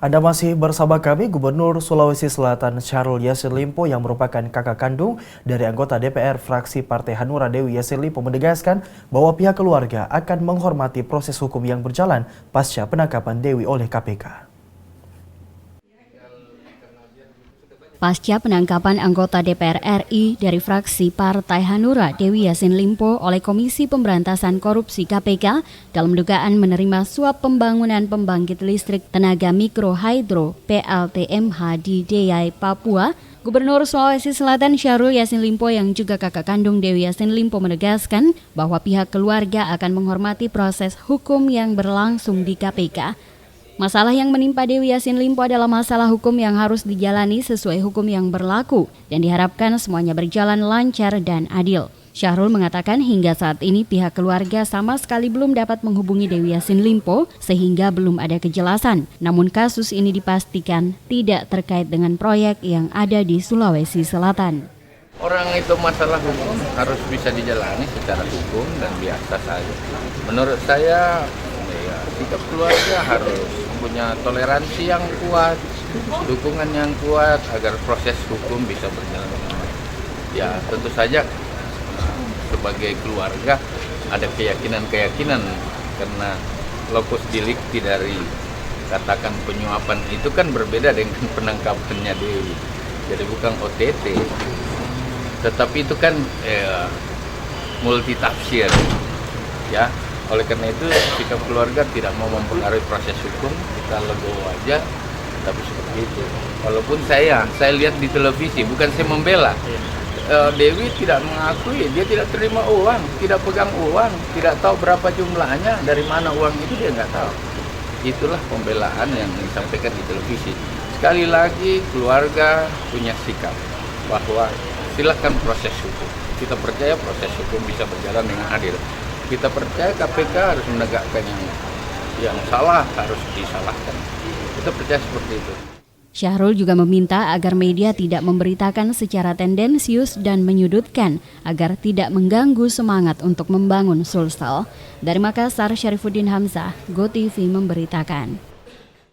Anda masih bersama kami, Gubernur Sulawesi Selatan Syahrul Yassin Limpo yang merupakan kakak kandung dari anggota DPR fraksi Partai Hanura Dewi Yassin Limpo menegaskan bahwa pihak keluarga akan menghormati proses hukum yang berjalan pasca penangkapan Dewi oleh KPK. Pasca penangkapan anggota DPR RI dari fraksi Partai Hanura Dewi Yassin Limpo oleh Komisi Pemberantasan Korupsi KPK dalam dugaan menerima suap pembangunan pembangkit listrik tenaga mikro hidro PLTMH di Deiyai, Papua, Gubernur Sulawesi Selatan Syahrul Yassin Limpo yang juga kakak kandung Dewi Yassin Limpo menegaskan bahwa pihak keluarga akan menghormati proses hukum yang berlangsung di KPK. Masalah yang menimpa Dewi Yassin Limpo adalah masalah hukum yang harus dijalani sesuai hukum yang berlaku dan diharapkan semuanya berjalan lancar dan adil. Syahrul mengatakan hingga saat ini pihak keluarga sama sekali belum dapat menghubungi Dewi Yassin Limpo sehingga belum ada kejelasan. Namun kasus ini dipastikan tidak terkait dengan proyek yang ada di Sulawesi Selatan. Orang itu masalah hukum harus bisa dijalani secara hukum dan biasa saja. Menurut saya sikap keluarga harus punya toleransi yang kuat, dukungan yang kuat agar proses hukum bisa berjalan dengan baik. Ya tentu saja sebagai keluarga ada keyakinan karena lokus delikti dari katakan penyuapan itu kan berbeda dengan penangkapannya Dewi. Jadi bukan OTT, tetapi itu kan multitafsir, ya. Oleh karena itu sikap keluarga tidak mau mempengaruhi proses hukum, kita legowo aja, tapi seperti itu. Walaupun saya lihat di televisi, bukan saya membela. Dewi tidak mengakui, dia tidak terima uang, tidak pegang uang, tidak tahu berapa jumlahnya, dari mana uang itu dia nggak tahu. Itulah pembelaan yang disampaikan di televisi. Sekali lagi keluarga punya sikap bahwa silakan proses hukum. Kita percaya proses hukum bisa berjalan dengan adil. Kita percaya KPK harus menegakkan yang salah harus disalahkan. Kita percaya seperti itu. Syahrul juga meminta agar media tidak memberitakan secara tendensius dan menyudutkan agar tidak mengganggu semangat untuk membangun Sulsel. Dari Makassar, Syarifuddin Hamzah, GoTV memberitakan.